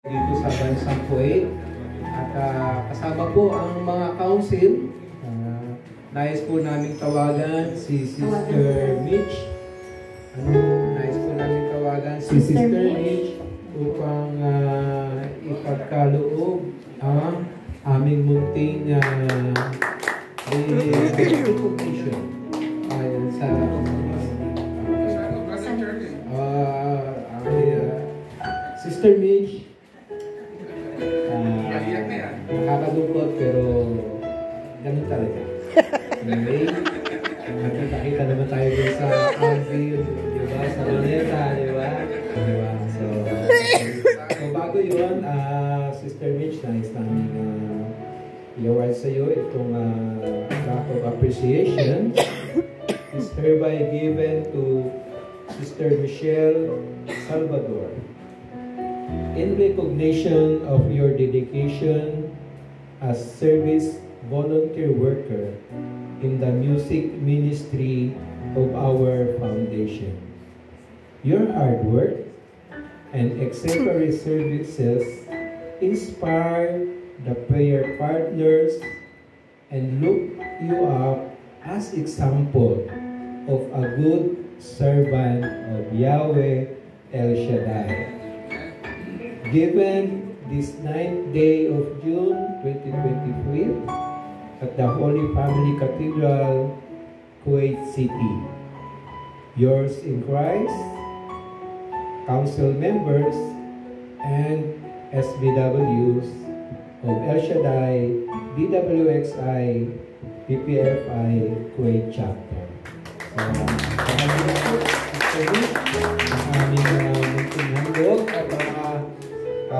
dito sa bansang Kuwait at kasama po ang mga council. Nais po namin tawagan si Sister Mitch. Nais po namin tawagan si Sister Mitch upang ipagkaloob ang aming munting recognition sa Sister Mitch. Nakakadungkot pero ganun talaga. Anyway, nakita naman tayo dun sa Anvil, diba? Sa Luneta, diba? So bago yun, Sister Mitch, nais namin i-award sa iyo itong act of appreciation is hereby given to Sister Michelle Salvador in recognition of your dedication as service volunteer worker in the music ministry of our foundation. Your hard work and exemplary services inspire the prayer partners and look you up as example of a good servant of Yahweh El Shaddai. Given this 9th day of June 2023 at the Holy Family Cathedral, Kuwait City, yours in Christ, council members, and SBWs of El Shaddai, DWXI, PPFI, Kuwait Chapter. Aming munting handog at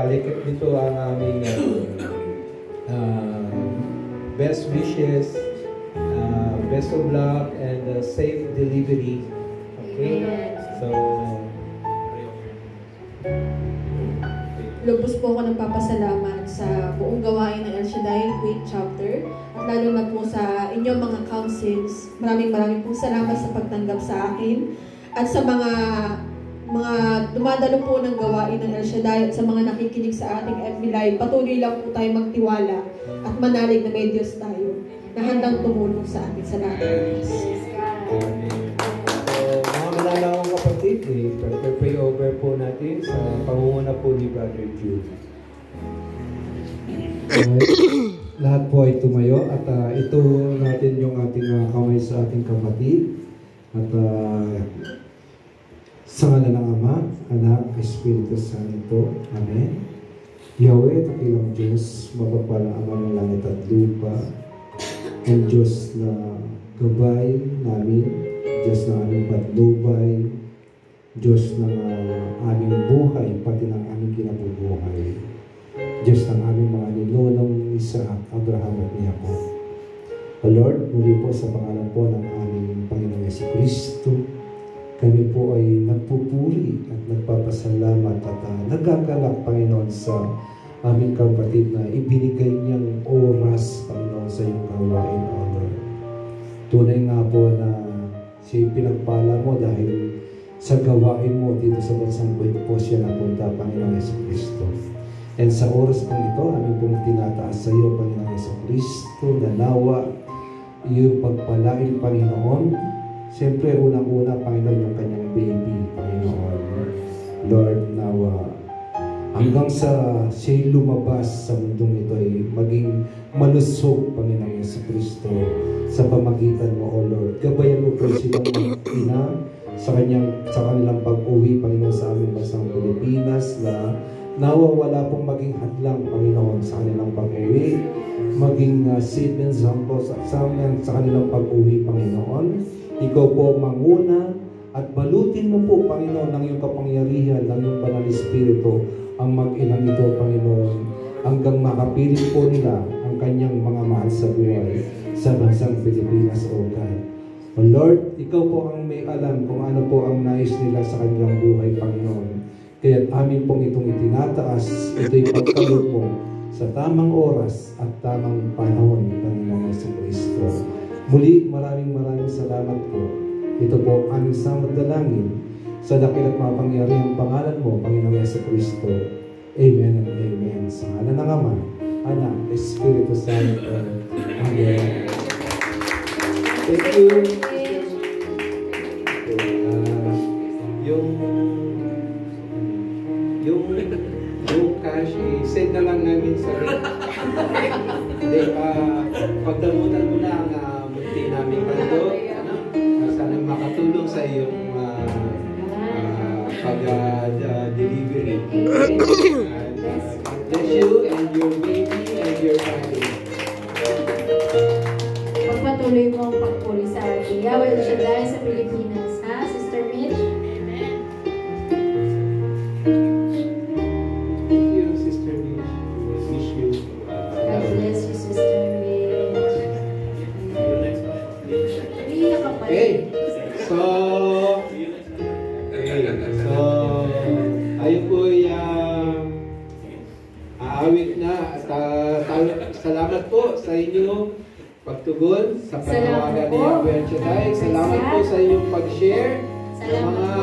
likit dito ang aming best wishes, best of luck, and safe delivery. Okay? So, lubos po ako nagpapasalamat sa buong gawain ng El Shaddai Kuwait Chapter at lalo na po sa inyong mga councils. Maraming pong salamat sa pagtanggap sa akin at sa mga dumadalo po ng gawain ng El Shaddai at sa mga nakikinig sa ating FB Live. Patuloy lang po tayo magtiwala at manalig na may Diyos tayo na handang tumulong sa atin sa lahat. Mga malalawang kapatid, pray over po natin sa pangunguna po ni Brother Jude. Lahat po ay tumayo at ito natin yung ating kamay sa ating kapatid at sa ngalan ng Ama, Anak, Espiritu Santo. Amen. Yahweh, takilang Diyos, mapagpalang Ama ng langit at lupa, ang Diyos na gabay namin, Diyos na aming patnubay, Diyos ng aming buhay, pati ng aming kinabubuhay, Diyos ng aming mga ninunong Isaac, Abraham at Jacob. O Lord, muli po sa pangalan po ng aming Panginoong Jesucristo, kami po ay nagpupuri at nagpapasalamat at nagagalak, Panginoon, sa aming kapatid na ibinigay niyang oras, Panginoon, sa iyong gawain, O Lord. Tunay nga po na siya'y pinagpala mo dahil sa gawain mo dito sa bansang Kuwait po siya napunta, Panginoong Jesucristo. And sa oras pong ito, aming pong tinataas sa iyo, Panginoong Jesucristo, na nawa iyong pagpalain, Panginoon. Siyempre, unang-una, Panginoon, yung kanyang baby, Panginoon. Lord, nawa, hanggang sa siya'y lumabas sa mundong ito ay maging malusog, Panginoon Jesucristo, sa pamagitan mo, O Lord. Gabayan mo po silang mag-ina sa kanilang pag-uwi, Panginoon, sa aming bansang Pilipinas, na nawa wala pong maging hadlang, Panginoon, sa kanilang pag-uwi, maging seed and example sa kanilang pag-uwi, Panginoon. Ikaw po manguna at balutin mo po, Panginoon, ng iyong kapangyarihan, ng iyong banal Espiritu, ang mag-inang ito, Panginoon, hanggang makapiling po nila ang kanyang mga mahal sa buhay sa bansang Pilipinas, O God. O Lord, ikaw po ang may alam kung ano po ang nais nila sa kanilang buhay, Panginoon. Kaya amin pong itong itinataas, ito'y pagkaloob mo sa tamang oras at tamang panahon, Panginoon Jesucristo. Muli, maraming salamat po. Ito po ang aming samad dalangin sa dakil at mapangyarihang pangalan mo, Panginoong Jesucristo. Amen and amen. Sa ngalan ng Ama, Anak, Espiritu Santo. Amen. Thank you. Yung cash, send na lang namin sa hindi, pagdamutan mo na ang munti namin kando. Sana makatulong sa iyong pag-delivery. Bless you and your baby and your family. Pagpatuloy mo ang pagpuri sa Yahweh El Shaddai sa Pilipinas, ha, Sister Mitch? Amen. Thank you, Sister Mitch. Miss you. God bless you, Sister Mitch. Iiyak ka pa Okay. rin. So, tayo po ay aawit na at salamat po sa inyo pagtugon sa panawagan ni Yahweh El Shaddai. Salamat po sa inyong pag-share. Salamat po.